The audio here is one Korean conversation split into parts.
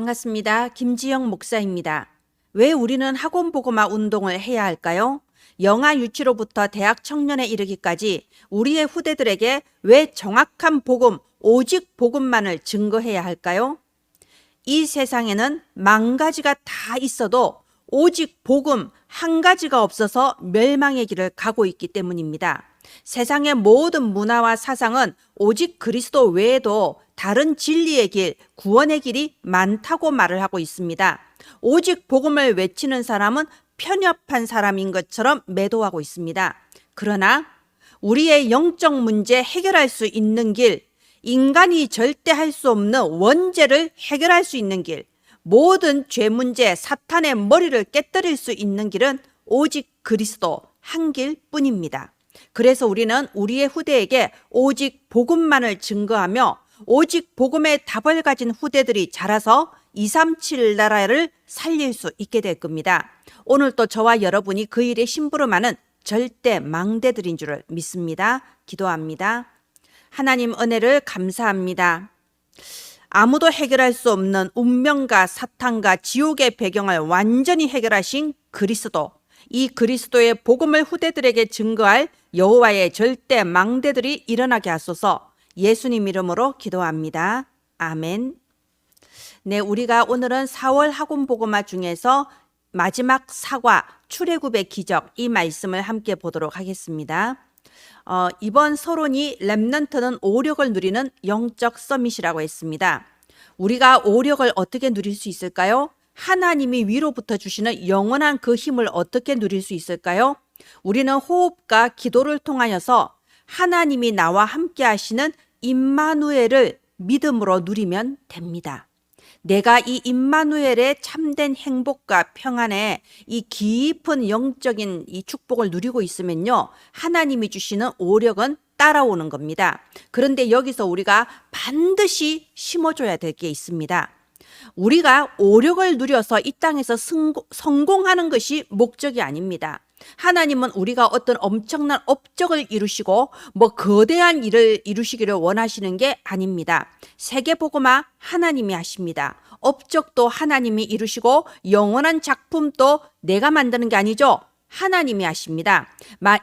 반갑습니다. 김지영 목사입니다. 왜 우리는 학원복음화 운동을 해야 할까요? 영아 유치로부터 대학 청년에 이르기까지 우리의 후대들에게 왜 정확한 복음, 오직 복음만을 증거해야 할까요? 이 세상에는 만 가지가 다 있어도 오직 복음 한 가지가 없어서 멸망의 길을 가고 있기 때문입니다. 세상의 모든 문화와 사상은 오직 그리스도 외에도 다른 진리의 길, 구원의 길이 많다고 말을 하고 있습니다. 오직 복음을 외치는 사람은 편협한 사람인 것처럼 매도하고 있습니다. 그러나 우리의 영적 문제 해결할 수 있는 길, 인간이 절대 할 수 없는 원죄를 해결할 수 있는 길, 모든 죄 문제, 사탄의 머리를 깨뜨릴 수 있는 길은 오직 그리스도 한 길뿐입니다. 그래서 우리는 우리의 후대에게 오직 복음만을 증거하며 오직 복음의 답을 가진 후대들이 자라서 237 나라를 살릴 수 있게 될 겁니다. 오늘 또 저와 여러분이 그 일에 심부름하는 절대 망대들인 줄을 믿습니다. 기도합니다. 하나님 은혜를 감사합니다. 아무도 해결할 수 없는 운명과 사탄과 지옥의 배경을 완전히 해결하신 그리스도, 이 그리스도의 복음을 후대들에게 증거할 여호와의 절대 망대들이 일어나게 하소서. 예수님 이름으로 기도합니다. 아멘. 네, 우리가 오늘은 4월 학원복음화 중에서 마지막 사과, 출애굽의 기적, 이 말씀을 함께 보도록 하겠습니다. 이번 서론이 렘넌트는 오력을 누리는 영적 서밋이라고 했습니다. 우리가 오력을 어떻게 누릴 수 있을까요? 하나님이 위로부터 주시는 영원한 그 힘을 어떻게 누릴 수 있을까요? 우리는 호흡과 기도를 통하여서 하나님이 나와 함께 하시는 임마누엘을 믿음으로 누리면 됩니다. 내가 이 임마누엘의 참된 행복과 평안에 이 깊은 영적인 이 축복을 누리고 있으면요, 하나님이 주시는 오력은 따라오는 겁니다. 그런데 여기서 우리가 반드시 심어줘야 될 게 있습니다. 우리가 오력을 누려서 이 땅에서 성공하는 것이 목적이 아닙니다. 하나님은 우리가 어떤 엄청난 업적을 이루시고 거대한 일을 이루시기를 원하시는 게 아닙니다. 세계복음화 하나님이 하십니다. 업적도 하나님이 이루시고 영원한 작품도 내가 만드는 게 아니죠. 하나님이 하십니다.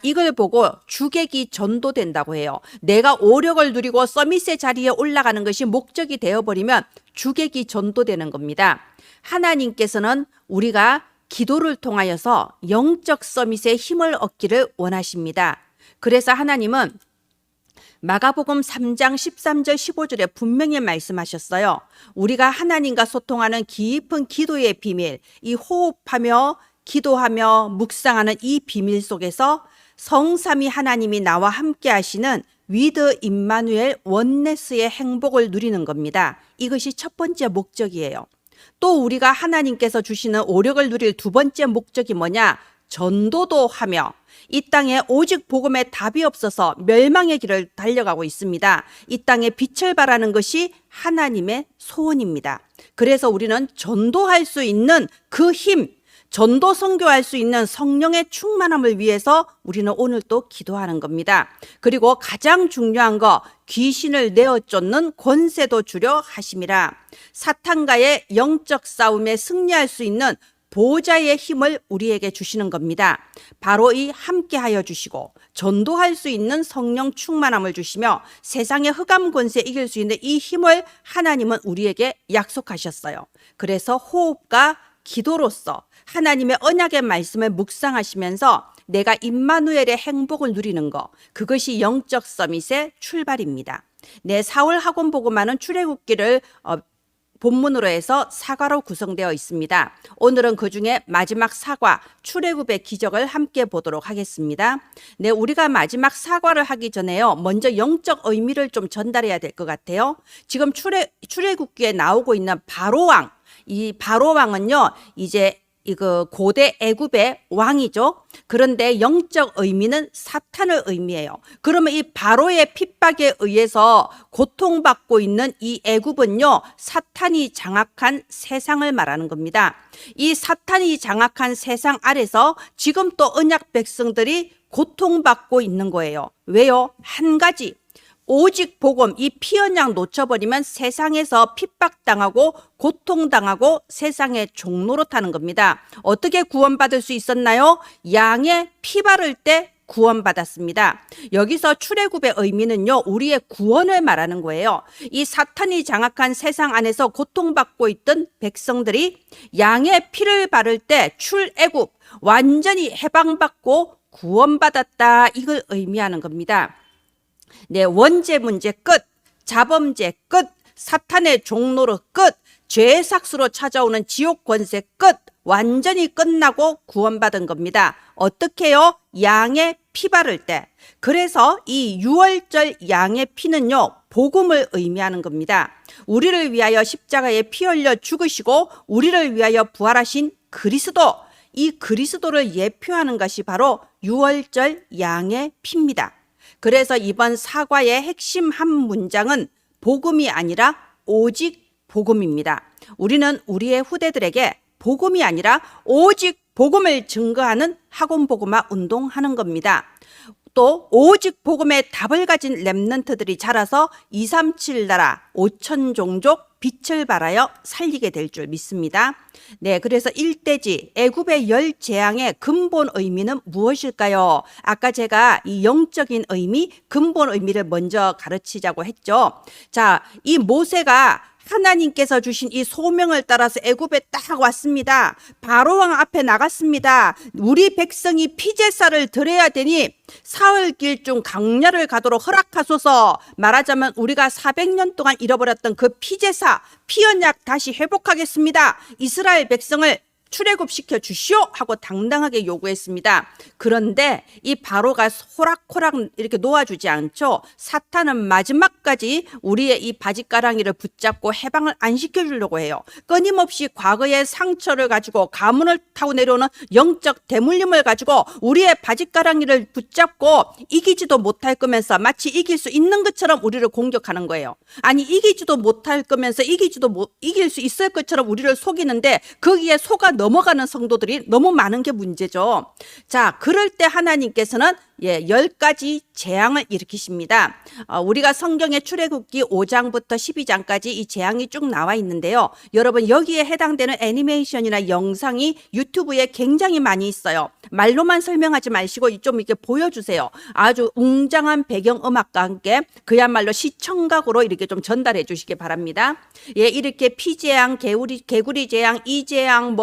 이걸 보고 주객이 전도된다고 해요. 내가 오력을 누리고 서밋의 자리에 올라가는 것이 목적이 되어버리면 주객이 전도되는 겁니다. 하나님께서는 우리가 기도를 통하여서 영적 서밋의 힘을 얻기를 원하십니다. 그래서 하나님은 마가복음 3장 13절 15절에 분명히 말씀하셨어요. 우리가 하나님과 소통하는 깊은 기도의 비밀, 이 호흡하며 기도하며 묵상하는 이 비밀 속에서 성삼위 하나님이 나와 함께 하시는 위드 임마누엘 원네스의 행복을 누리는 겁니다. 이것이 첫 번째 목적이에요. 또 우리가 하나님께서 주시는 오력을 누릴 두 번째 목적이 뭐냐? 전도도 하며 이 땅에 오직 복음의 답이 없어서 멸망의 길을 달려가고 있습니다. 이 땅에 빛을 발하는 것이 하나님의 소원입니다. 그래서 우리는 전도할 수 있는 그 힘, 전도 선교할 수 있는 성령의 충만함을 위해서 우리는 오늘 또 기도하는 겁니다. 그리고 가장 중요한 거, 귀신을 내어 쫓는 권세도 주려 하심이라. 사탄과의 영적 싸움에 승리할 수 있는 보호자의 힘을 우리에게 주시는 겁니다. 바로 이 함께하여 주시고 전도할 수 있는 성령 충만함을 주시며 세상의 흑암 권세 이길 수 있는 이 힘을 하나님은 우리에게 약속하셨어요. 그래서 호흡과 기도로서 하나님의 언약의 말씀을 묵상하시면서 내가 임마누엘의 행복을 누리는 것, 그것이 영적 서밋의 출발입니다. 내 4월 학원복음화는 출애굽기를 본문으로 해서 사과로 구성되어 있습니다. 오늘은 그중에 마지막 사과, 출애굽의 기적을 함께 보도록 하겠습니다. 네, 우리가 마지막 사과를 하기 전에요, 먼저 영적 의미를 좀 전달해야 될 것 같아요. 지금 출애굽기에 나오고 있는 바로왕, 이 바로왕은요, 이제 이거 고대 애굽의 왕이죠. 그런데 영적 의미는 사탄을 의미해요. 그러면 이 바로의 핍박에 의해서 고통받고 있는 이 애굽은요, 사탄이 장악한 세상을 말하는 겁니다. 이 사탄이 장악한 세상 아래서 지금 또 언약 백성들이 고통받고 있는 거예요. 왜요? 한 가지, 오직 복음, 이 피언양 놓쳐버리면 세상에서 핍박당하고 고통당하고 세상의 종로로 타는 겁니다. 어떻게 구원받을 수 있었나요? 양의 피 바를 때 구원받았습니다. 여기서 출애굽의 의미는요, 우리의 구원을 말하는 거예요. 이 사탄이 장악한 세상 안에서 고통받고 있던 백성들이 양의 피를 바를 때 출애굽, 완전히 해방받고 구원받았다, 이걸 의미하는 겁니다. 네, 원죄 문제 끝, 자범죄 끝, 사탄의 종로로 끝, 죄의 삭수로 찾아오는 지옥 권세 끝, 완전히 끝나고 구원받은 겁니다. 어떻게요? 양의 피 바를 때. 그래서 이 유월절 양의 피는요, 복음을 의미하는 겁니다. 우리를 위하여 십자가에 피 흘려 죽으시고 우리를 위하여 부활하신 그리스도, 이 그리스도를 예표하는 것이 바로 유월절 양의 피입니다. 그래서 이번 사과의 핵심 한 문장은 복음이 아니라 오직 복음입니다. 우리는 우리의 후대들에게 복음이 아니라 오직 복음을 증거하는 학원복음화 운동하는 겁니다. 또 오직 복음의 답을 가진 렘넌트들이 자라서 237 나라 5천 종족 빛을 발하여 살리게 될 줄 믿습니다. 네, 그래서 일대지 애굽의 열 재앙의 근본 의미는 무엇일까요? 아까 제가 이 영적인 의미, 근본 의미를 먼저 가르치자고 했죠. 자, 이 모세가 하나님께서 주신 이 소명을 따라서 애굽에 딱 왔습니다. 바로왕 앞에 나갔습니다. 우리 백성이 피제사를 드려야 되니 사흘길 중 강야를 가도록 허락하소서. 말하자면 우리가 400년 동안 잃어버렸던 그 피제사, 피언약 다시 회복하겠습니다. 이스라엘 백성을 출애굽시켜 주시오 하고 당당하게 요구했습니다. 그런데 이 바로가 호락호락 이렇게 놓아주지 않죠. 사탄은 마지막까지 우리의 이 바짓가랑이를 붙잡고 해방을 안 시켜주려고 해요. 끊임없이 과거의 상처를 가지고 가문을 타고 내려오는 영적 대물림을 가지고 우리의 바짓가랑이를 붙잡고 이기지도 못할 거면서 마치 이길 수 있는 것처럼 우리를 공격하는 거예요. 아니, 이기지도 못할 거면서 이길 수 있을 것처럼 우리를 속이는데 거기에 속아 넘어가는 성도들이 너무 많은 게 문제죠. 자, 그럴 때 하나님께서는 10가지 재앙을 일으키십니다. 우리가 성경의 출애굽기 5장부터 12장까지 이 재앙이 쭉 나와 있는데요. 여러분, 여기에 해당되는 애니메이션이나 영상이 유튜브에 굉장히 많이 있어요. 말로만 설명하지 마시고 좀 이렇게 보여주세요. 아주 웅장한 배경음악과 함께 그야말로 시청각으로 이렇게 좀 전달해 주시기 바랍니다. 예, 이렇게 피재앙, 개구리 재앙, 이재앙,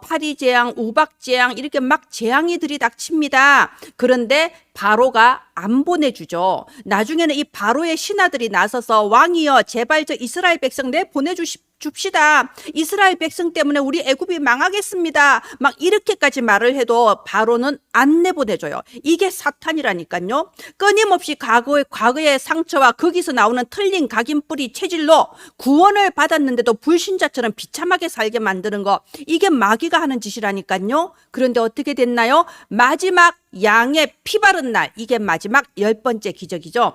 파리재앙, 우박재앙, 이렇게 막 재앙이 들이닥칩니다. 그런데 바로가 안 보내주죠. 나중에는 이 바로의 신하들이 나서서 왕이여 제발 저 이스라엘 백성 보내줍시다. 이스라엘 백성 때문에 우리 애굽이 망하겠습니다. 막 이렇게까지 말을 해도 바로는 안 내보내줘요. 이게 사탄이라니까요. 끊임없이 과거의 상처와 거기서 나오는 틀린 각인뿌리 체질로 구원을 받았는데도 불신자처럼 비참하게 살게 만드는 거, 이게 마귀가 하는 짓이라니까요. 그런데 어떻게 됐나요? 마지막 양의 피 바른 날, 이게 마지막 10번째 기적이죠.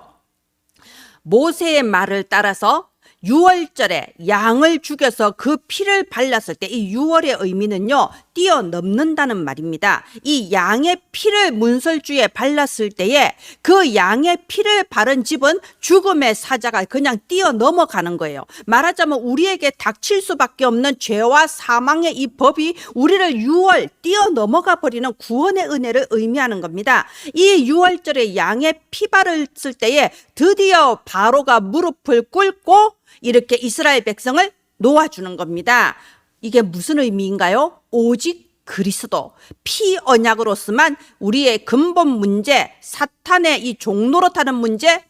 모세의 말을 따라서 유월절에 양을 죽여서 그 피를 발랐을 때, 이 유월의 의미는요, 뛰어넘는다는 말입니다. 이 양의 피를 문설주에 발랐을 때에 그 양의 피를 바른 집은 죽음의 사자가 그냥 뛰어넘어가는 거예요. 말하자면 우리에게 닥칠 수밖에 없는 죄와 사망의 이 법이 우리를 유월 뛰어넘어가 버리는 구원의 은혜를 의미하는 겁니다. 이 유월절에 양의 피 바르을 때에 드디어 바로가 무릎을 꿇고 이렇게 이스라엘 백성을 놓아주는 겁니다. 이게 무슨 의미인가요? 오직 그리스도, 피 언약으로서만 우리의 근본 문제, 사탄의 이 종로로 타는 문제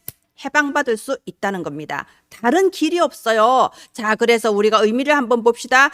해방받을 수 있다는 겁니다. 다른 길이 없어요. 자, 그래서 우리가 의미를 한번 봅시다.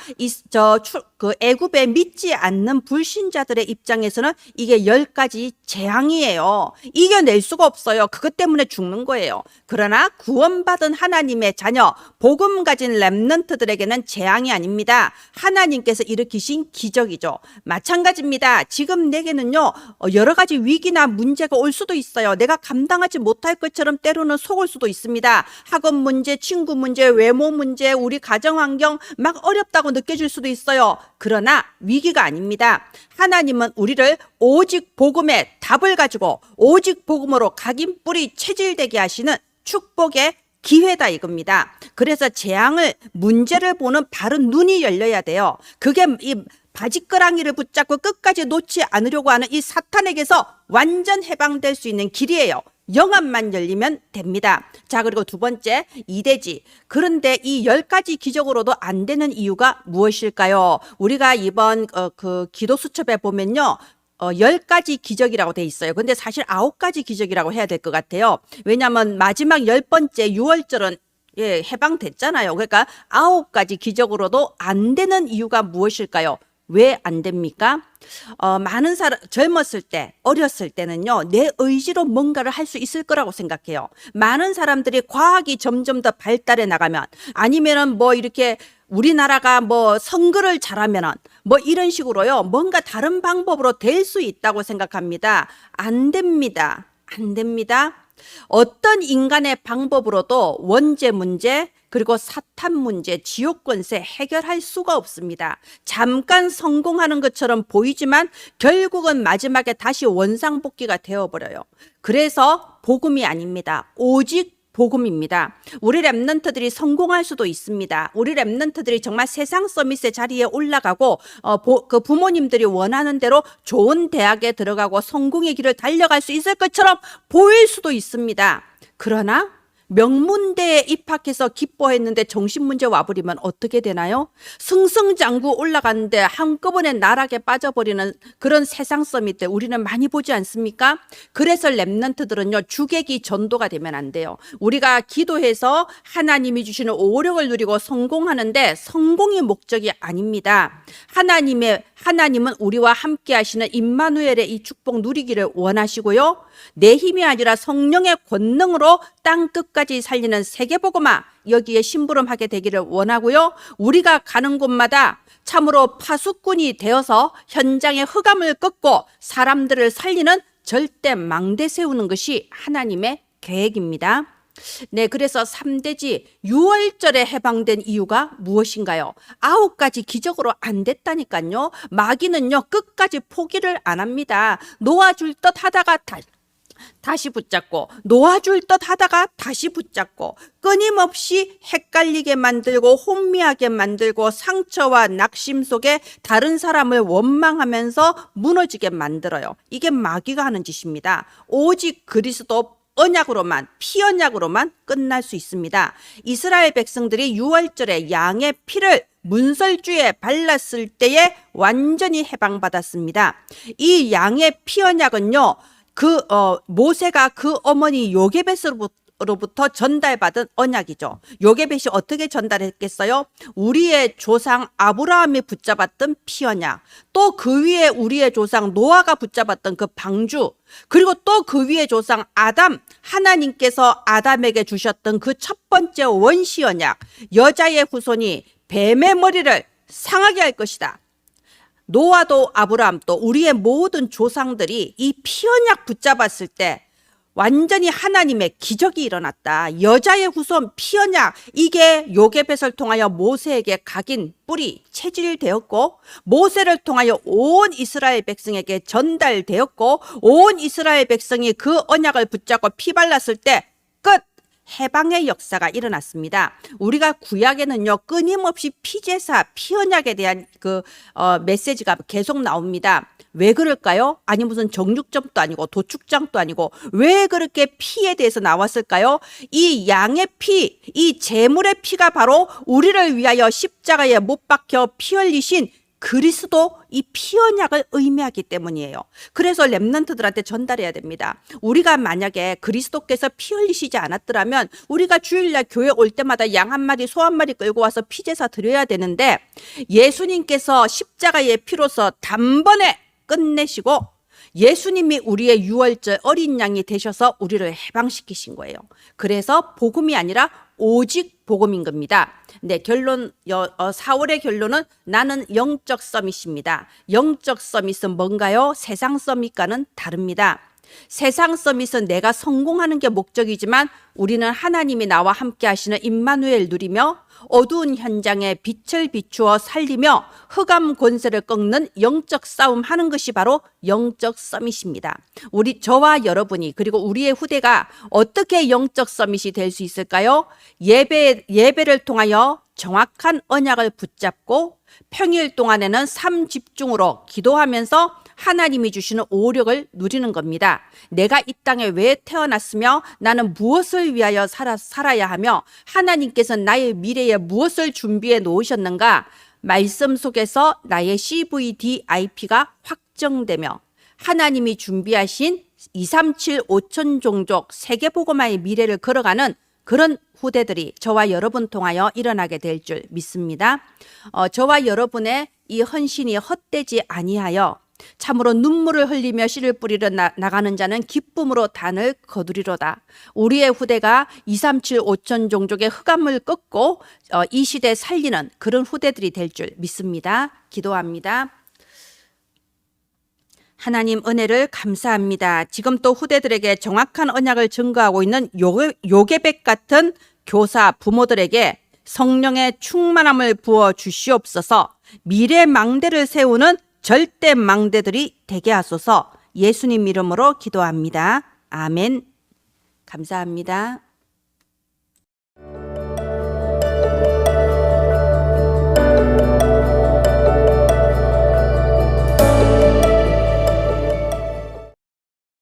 애굽에 믿지 않는 불신자들의 입장에서는 이게 10가지 재앙이에요. 이겨낼 수가 없어요. 그것 때문에 죽는 거예요. 그러나 구원받은 하나님의 자녀, 복음 가진 렘넌트들에게는 재앙이 아닙니다. 하나님께서 일으키신 기적이죠. 마찬가지입니다. 지금 내게는요, 여러 가지 위기나 문제가 올 수도 있어요. 내가 감당하지 못할 것처럼 때로는 속을 수도 있습니다. 학업 문제, 친구 문제, 외모 문제, 우리 가정 환경 막 어렵다고 느껴질 수도 있어요. 그러나 위기가 아닙니다. 하나님은 우리를 오직 복음의 답을 가지고 오직 복음으로 각인 뿌리 체질되게 하시는 축복의 기회다 이겁니다. 그래서 재앙을 문제를 보는 바른 눈이 열려야 돼요. 그게 이 바지끄랑이를 붙잡고 끝까지 놓지 않으려고 하는 이 사탄에게서 완전 해방될 수 있는 길이에요. 영안만 열리면 됩니다. 자, 그리고 두 번째, 이대지. 그런데 이 10가지 기적으로도 안 되는 이유가 무엇일까요? 우리가 이번 그 기도 수첩에 보면요. 10가지 기적이라고 돼 있어요. 근데 사실 9가지 기적이라고 해야 될 것 같아요. 왜냐하면 마지막 10번째 6월절은 해방됐잖아요. 그러니까 9가지 기적으로도 안 되는 이유가 무엇일까요? 왜 안 됩니까? 많은 사람, 젊었을 때, 어렸을 때는요, 내 의지로 뭔가를 할 수 있을 거라고 생각해요. 많은 사람들이 과학이 점점 더 발달해 나가면, 아니면은 뭐 이렇게 우리나라가 뭐 선거를 잘하면은, 뭐 이런 식으로요, 뭔가 다른 방법으로 될 수 있다고 생각합니다. 안 됩니다. 안 됩니다. 어떤 인간의 방법으로도 원죄 문제, 그리고 사탄 문제, 지옥 권세 해결할 수가 없습니다. 잠깐 성공하는 것처럼 보이지만 결국은 마지막에 다시 원상복귀가 되어버려요. 그래서 복음이 아닙니다. 오직 복음입니다. 우리 랩런트들이 성공할 수도 있습니다. 우리 랩런트들이 정말 세상 서밋의 자리에 올라가고 그 부모님들이 원하는 대로 좋은 대학에 들어가고 성공의 길을 달려갈 수 있을 것처럼 보일 수도 있습니다. 그러나 명문대에 입학해서 기뻐했는데 정신문제 와버리면 어떻게 되나요? 승승장구 올라갔는데 한꺼번에 나락에 빠져버리는 그런 세상 서밋 우리는 많이 보지 않습니까? 그래서 랩런트들은요, 주객이 전도가 되면 안 돼요. 우리가 기도해서 하나님이 주시는 오력을 누리고 성공하는데 성공이 목적이 아닙니다. 하나님은 우리와 함께 하시는 임마누엘의 이 축복 누리기를 원하시고요. 내 힘이 아니라 성령의 권능으로 땅 끝까지 살리는 세계복음화, 여기에 심부름하게 되기를 원하고요. 우리가 가는 곳마다 참으로 파수꾼이 되어서 현장의 흑암을 꺾고 사람들을 살리는 절대 망대 세우는 것이 하나님의 계획입니다. 네, 그래서 3대지 6월절에 해방된 이유가 무엇인가요? 9가지 기적으로 안 됐다니까요. 마귀는요, 끝까지 포기를 안 합니다. 놓아줄 듯 하다가 다시 붙잡고, 놓아줄 듯 하다가 다시 붙잡고, 끊임없이 헷갈리게 만들고 혼미하게 만들고 상처와 낙심 속에 다른 사람을 원망하면서 무너지게 만들어요. 이게 마귀가 하는 짓입니다. 오직 그리스도 언약으로만, 피 언약으로만 끝날 수 있습니다. 이스라엘 백성들이 6월절에 양의 피를 문설주에 발랐을 때에 완전히 해방받았습니다. 이 양의 피 언약은요, 모세가 그 어머니 요게벳으로부터 전달받은 언약이죠. 요게벳이 어떻게 전달했겠어요? 우리의 조상 아브라함이 붙잡았던 피 언약, 또 그 위에 우리의 조상 노아가 붙잡았던 그 방주, 그리고 또 그 위에 조상 아담, 하나님께서 아담에게 주셨던 그 첫 번째 원시 언약, 여자의 후손이 뱀의 머리를 상하게 할 것이다. 노아도 아브라함도 우리의 모든 조상들이 이 피언약 붙잡았을 때 완전히 하나님의 기적이 일어났다. 여자의 후손 피언약, 이게 요게벳을 통하여 모세에게 각인 뿌리 체질되었고, 모세를 통하여 온 이스라엘 백성에게 전달되었고, 온 이스라엘 백성이 그 언약을 붙잡고 피 발랐을 때 끝! 해방의 역사가 일어났습니다. 우리가 구약에는요, 끊임없이 피제사, 피언약에 대한 메시지가 계속 나옵니다. 왜 그럴까요? 아니 무슨 정육점도 아니고 도축장도 아니고 왜 그렇게 피에 대해서 나왔을까요? 이 양의 피, 이 제물의 피가 바로 우리를 위하여 십자가에 못 박혀 피 흘리신 그리스도 이 피언약을 의미하기 때문이에요. 그래서 랩런트들한테 전달해야 됩니다. 우리가 만약에 그리스도께서 피 흘리시지 않았더라면 우리가 주일날 교회 올 때마다 양 한 마리, 소 한 마리 끌고 와서 피제사 드려야 되는데, 예수님께서 십자가의 피로서 단번에 끝내시고 예수님이 우리의 6월절 어린 양이 되셔서 우리를 해방시키신 거예요. 그래서 복음이 아니라 오직 복음인 겁니다. 네, 결론, 4월의 결론은 나는 영적 서밋입니다. 영적 서밋은 뭔가요? 세상 서밋과는 다릅니다. 세상 서밋은 내가 성공하는 게 목적이지만 우리는 하나님이 나와 함께 하시는 임마누엘 누리며 어두운 현장에 빛을 비추어 살리며 흑암 권세를 꺾는 영적 싸움 하는 것이 바로 영적 서밋입니다. 저와 여러분이 그리고 우리의 후대가 어떻게 영적 서밋이 될 수 있을까요? 예배를 통하여 정확한 언약을 붙잡고 평일 동안에는 삶 집중으로 기도하면서 하나님이 주시는 오력을 누리는 겁니다. 내가 이 땅에 왜 태어났으며 나는 무엇을 위하여 살아야 하며 하나님께서 나의 미래에 무엇을 준비해 놓으셨는가? 말씀 속에서 나의 CVDIP가 확정되며 하나님이 준비하신 237 5천 종족 세계복음화의 미래를 걸어가는 그런 후대들이 저와 여러분 통하여 일어나게 될 줄 믿습니다. 저와 여러분의 이 헌신이 헛되지 아니하여 참으로 눈물을 흘리며 씨를 뿌리러 나가는 자는 기쁨으로 단을 거두리로다. 우리의 후대가 237 5천 종족의 흑암을 꺾고 이 시대 살리는 그런 후대들이 될 줄 믿습니다. 기도합니다. 하나님 은혜를 감사합니다. 지금 또 후대들에게 정확한 언약을 증거하고 있는 요괴백 같은 교사 부모들에게 성령의 충만함을 부어 주시옵소서. 미래 망대를 세우는 절대 망대들이 되게 하소서. 예수님 이름으로 기도합니다. 아멘. 감사합니다.